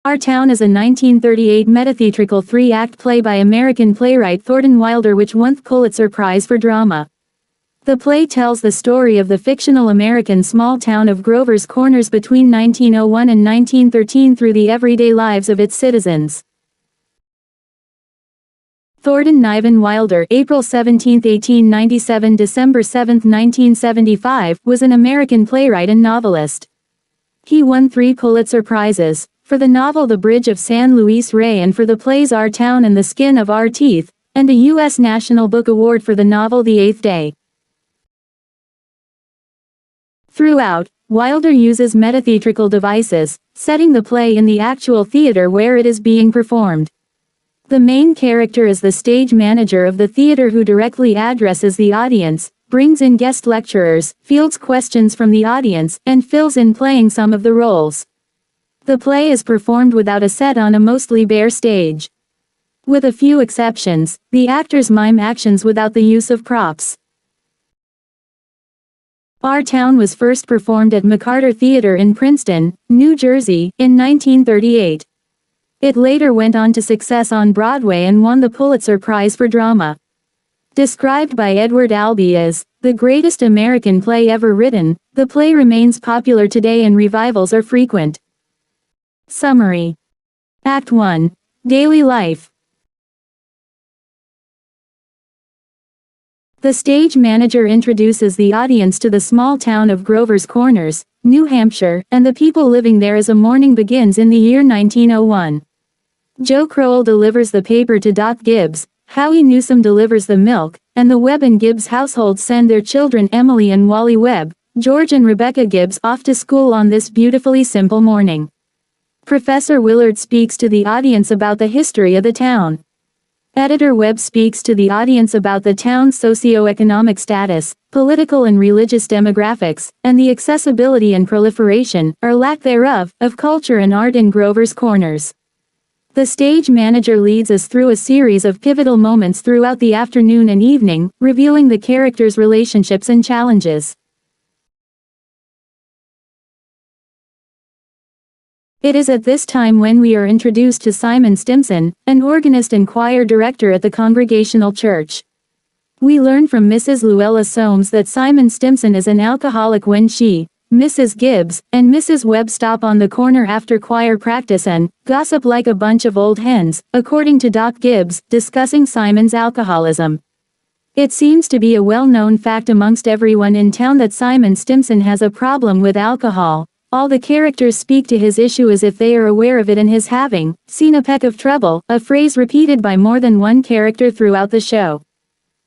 Our Town is a 1938 metatheatrical three-act play by American playwright Thornton Wilder which won the Pulitzer Prize for Drama. The play tells the story of the fictional American small town of Grover's Corners between 1901 and 1913 through the everyday lives of its citizens. Thornton Ivan Wilder, April 17, 1897 – December 7, 1975, was an American playwright and novelist. He won 3 Pulitzer Prizes, for the novel The Bridge of San Luis Rey and for the plays Our Town and the Skin of Our Teeth, and a U.S. National Book Award for the novel The Eighth Day. Throughout, Wilder uses metatheatrical devices, setting the play in the actual theater where it is being performed. The main character is the stage manager of the theater who directly addresses the audience, brings in guest lecturers, fields questions from the audience, and fills in playing some of the roles. The play is performed without a set on a mostly bare stage. With a few exceptions, the actors mime actions without the use of props. Our Town was first performed at McCarter Theater in Princeton, New Jersey, in 1938. It later went on to success on Broadway and won the Pulitzer Prize for Drama. Described by Edward Albee as the greatest American play ever written, the play remains popular today and revivals are frequent. Summary. Act 1. Daily Life. The stage manager introduces the audience to the small town of Grover's Corners, New Hampshire, and the people living there as a morning begins in the year 1901. Joe Crowell delivers the paper to Doc Gibbs, Howie Newsome delivers the milk, and the Webb and Gibbs households send their children Emily and Wally Webb, George and Rebecca Gibbs off to school on this beautifully simple morning. Professor Willard speaks to the audience about the history of the town. Editor Webb speaks to the audience about the town's socio-economic status, political and religious demographics, and the accessibility and proliferation, or lack thereof, of culture and art in Grover's Corners. The stage manager leads us through a series of pivotal moments throughout the afternoon and evening, revealing the characters' relationships and challenges. It is at this time when we are introduced to Simon Stimson, an organist and choir director at the Congregational Church. We learn from Mrs. Luella Soames that Simon Stimson is an alcoholic when she, Mrs. Gibbs, and Mrs. Webb stop on the corner after choir practice and gossip like a bunch of old hens, according to Doc Gibbs, discussing Simon's alcoholism. It seems to be a well-known fact amongst everyone in town that Simon Stimson has a problem with alcohol. All the characters speak to his issue as if they are aware of it and his having seen a peck of trouble, a phrase repeated by more than one character throughout the show.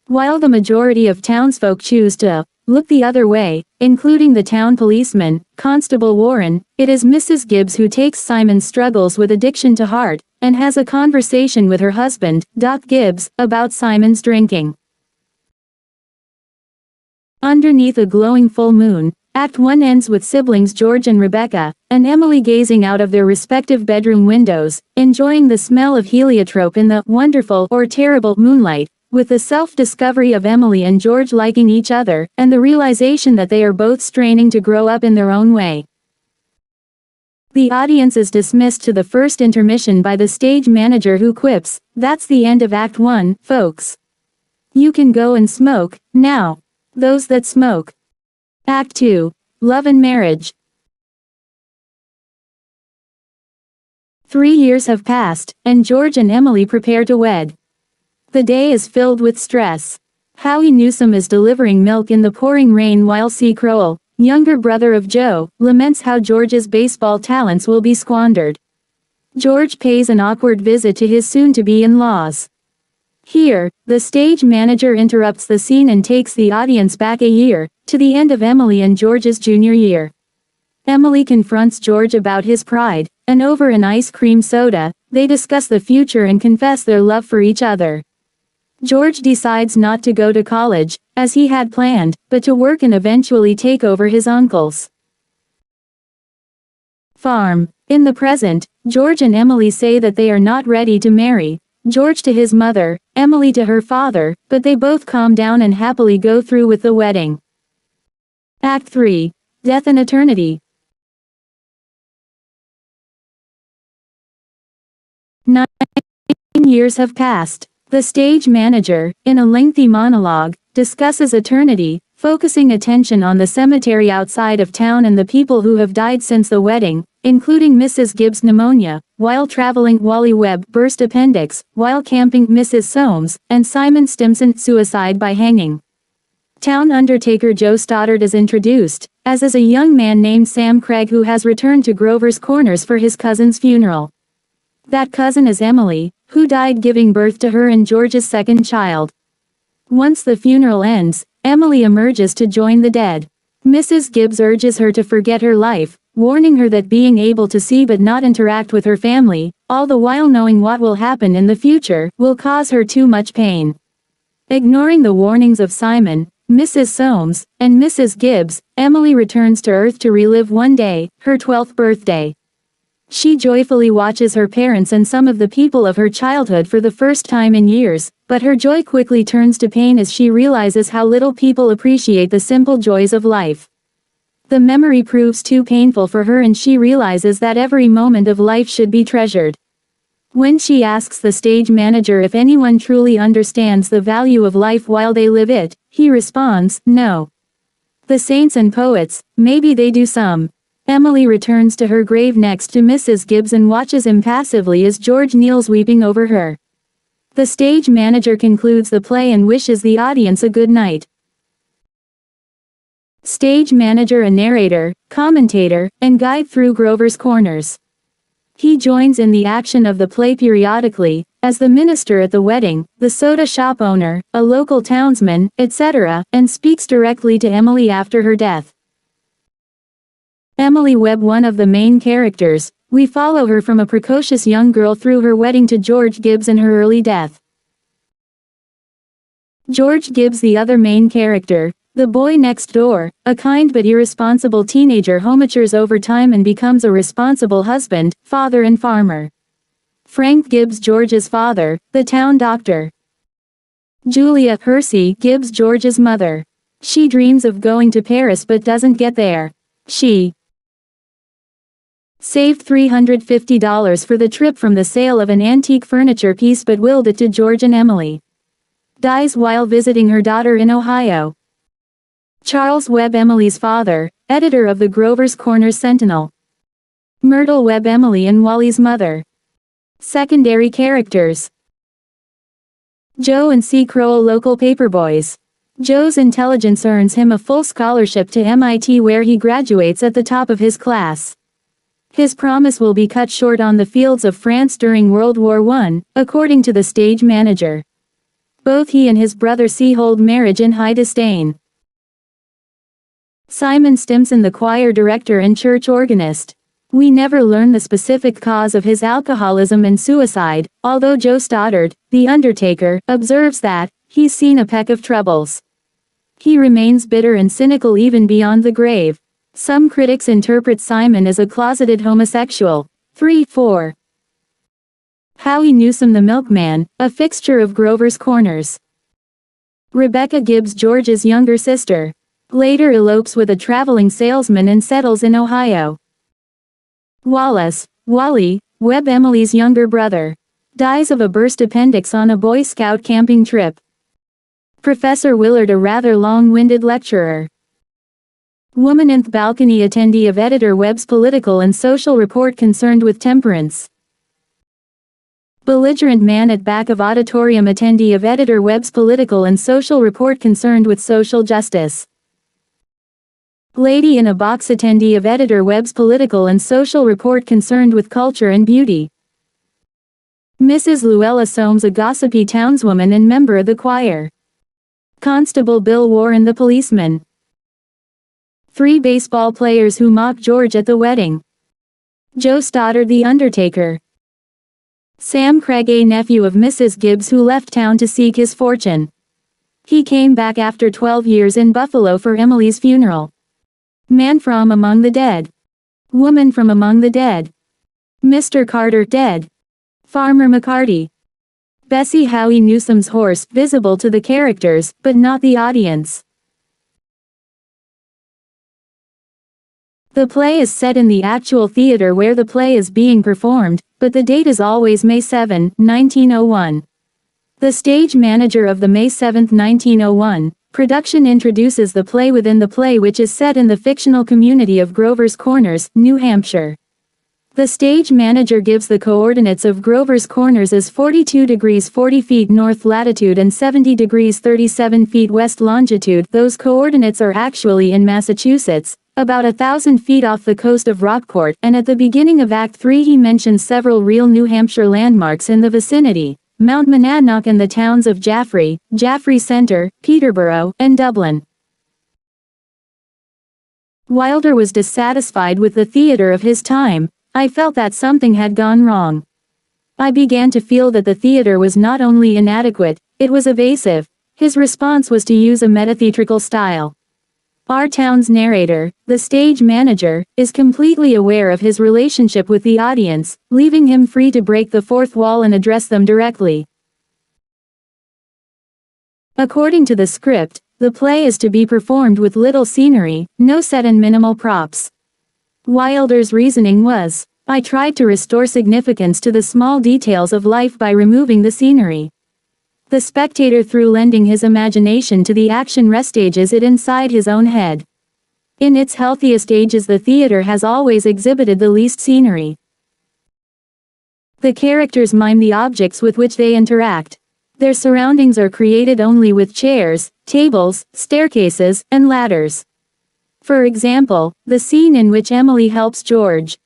While the majority of townsfolk choose to look the other way, including the town policeman, Constable Warren, it is Mrs. Gibbs who takes Simon's struggles with addiction to heart, and has a conversation with her husband, Doc Gibbs, about Simon's drinking. Underneath a glowing full moon, Act 1 ends with siblings George and Rebecca, and Emily gazing out of their respective bedroom windows, enjoying the smell of heliotrope in the wonderful or terrible moonlight, with the self-discovery of Emily and George liking each other, and the realization that they are both straining to grow up in their own way. The audience is dismissed to the first intermission by the stage manager who quips, "That's the end of Act 1, folks. You can go and smoke, now. Those that smoke." Act 2. Love and Marriage. 3 years have passed, and George and Emily prepare to wed. The day is filled with stress. Howie Newsome is delivering milk in the pouring rain while C. Crowell, younger brother of Joe, laments how George's baseball talents will be squandered. George pays an awkward visit to his soon-to-be in-laws. Here, the stage manager interrupts the scene and takes the audience back a year, to the end of Emily and George's junior year. Emily confronts George about his pride, and over an ice cream soda, they discuss the future and confess their love for each other. George decides not to go to college, as he had planned, but to work and eventually take over his uncle's farm. In the present, George and Emily say that they are not ready to marry. George to his mother, Emily to her father, but they both calm down and happily go through with the wedding. Act 3. Death and Eternity. years have passed. The stage manager, in a lengthy monologue, discusses eternity, focusing attention on the cemetery outside of town and the people who have died since the wedding, including Mrs. Gibbs' pneumonia, while traveling Wally Webb burst appendix, while camping Mrs. Soames, and Simon Stimson suicide by hanging. Town undertaker Joe Stoddard is introduced, as is a young man named Sam Craig who has returned to Grover's Corners for his cousin's funeral. That cousin is Emily, who died giving birth to her and George's second child. Once the funeral ends, Emily emerges to join the dead. Mrs. Gibbs urges her to forget her life, warning her that being able to see but not interact with her family, all the while knowing what will happen in the future, will cause her too much pain. Ignoring the warnings of Simon, Mrs. Soames, and Mrs. Gibbs, Emily returns to Earth to relive one day, her 12th birthday. She joyfully watches her parents and some of the people of her childhood for the first time in years, but her joy quickly turns to pain as she realizes how little people appreciate the simple joys of life. The memory proves too painful for her and she realizes that every moment of life should be treasured. When she asks the stage manager if anyone truly understands the value of life while they live it, he responds, "No. The saints and poets, maybe they do some." Emily returns to her grave next to Mrs. Gibbs and watches impassively as George kneels weeping over her. The stage manager concludes the play and wishes the audience a good night. Stage manager: a narrator, commentator, and guide through Grover's Corners. He joins in the action of the play periodically, as the minister at the wedding, the soda shop owner, a local townsman, etc., and speaks directly to Emily after her death. Emily Webb, one of the main characters, we follow her from a precocious young girl through her wedding to George Gibbs and her early death. George Gibbs, the other main character, the boy next door, a kind but irresponsible teenager who matures over time and becomes a responsible husband, father and farmer. Frank Gibbs, George's father, the town doctor. Julia Percy Gibbs, George's mother. She dreams of going to Paris but doesn't get there. She saved $350 for the trip from the sale of an antique furniture piece but willed it to George and Emily. Dies while visiting her daughter in Ohio. Charles Webb, Emily's father, editor of the Grover's Corners Sentinel. Myrtle Webb, Emily and Wally's mother. Secondary characters: Joe and C. Crowell, local paperboys. Joe's intelligence earns him a full scholarship to MIT where he graduates at the top of his class. His promise will be cut short on the fields of France during World War I, according to the stage manager. Both he and his brother C hold marriage in high disdain. Simon Stimson, the choir director and church organist. We never learn the specific cause of his alcoholism and suicide, although Joe Stoddard, the undertaker, observes that he's seen a peck of troubles. He remains bitter and cynical even beyond the grave. Some critics interpret Simon as a closeted homosexual. 3-4. Howie Newsom, the milkman, a fixture of Grover's Corners. Rebecca Gibbs, George's younger sister. Later elopes with a traveling salesman and settles in Ohio. Wallace, Wally, Webb, Emily's younger brother. Dies of a burst appendix on a Boy Scout camping trip. Professor Willard, a rather long-winded lecturer. Woman nth balcony attendee of editor Webb's political and social report concerned with temperance. Belligerent man at back of auditorium attendee of editor Webb's political and social report concerned with social justice. Lady in a box attendee of editor Webb's political and social report concerned with culture and beauty. Mrs. Luella Soames, a gossipy townswoman and member of the choir. Constable Bill Warren, the policeman. 3 baseball players who mock George at the wedding. Joe Stoddard, the undertaker. Sam Craig, a nephew of Mrs. Gibbs who left town to seek his fortune. He came back after 12 years in Buffalo for Emily's funeral. Man from among the dead. Woman from among the dead. Mr. Carter, dead. Farmer McCarty. Bessie, Howie Newsom's horse, visible to the characters, but not the audience. The play is set in the actual theater where the play is being performed, but the date is always May 7, 1901. The stage manager of the May 7, 1901, production introduces the play within the play, which is set in the fictional community of Grover's Corners, New Hampshire. The stage manager gives the coordinates of Grover's Corners as 42 degrees 40 feet north latitude and 70 degrees 37 feet west longitude. Those coordinates are actually in Massachusetts, about 1,000 feet off the coast of Rockport, and at the beginning of Act 3 he mentions several real New Hampshire landmarks in the vicinity: Mount Monadnock and the towns of Jaffrey, Jaffrey Center, Peterborough, and Dublin. Wilder was dissatisfied with the theater of his time. I felt that something had gone wrong. I began to feel that the theater was not only inadequate, it was evasive. His response was to use a metatheatrical style. Our town's narrator, the stage manager, is completely aware of his relationship with the audience, leaving him free to break the fourth wall and address them directly. According to the script, the play is to be performed with little scenery, no set and minimal props. Wilder's reasoning was, I tried to restore significance to the small details of life by removing the scenery. The spectator, through lending his imagination to the action, restages it inside his own head. In its healthiest ages the theater has always exhibited the least scenery. The characters mime the objects with which they interact. Their surroundings are created only with chairs, tables, staircases, and ladders. For example, the scene in which Emily helps George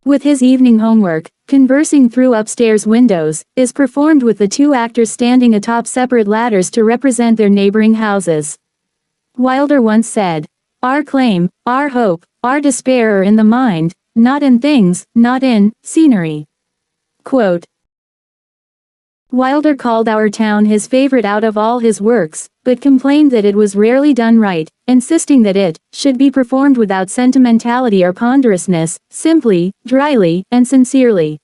with his evening homework, conversing through upstairs windows, is performed with the two actors standing atop separate ladders to represent their neighboring houses. Wilder once said, "Our claim, our hope, our despair are in the mind, not in things, not in scenery." Quote. Wilder called Our Town his favorite out of all his works, but complained that it was rarely done right, insisting that it should be performed without sentimentality or ponderousness, simply, dryly, and sincerely.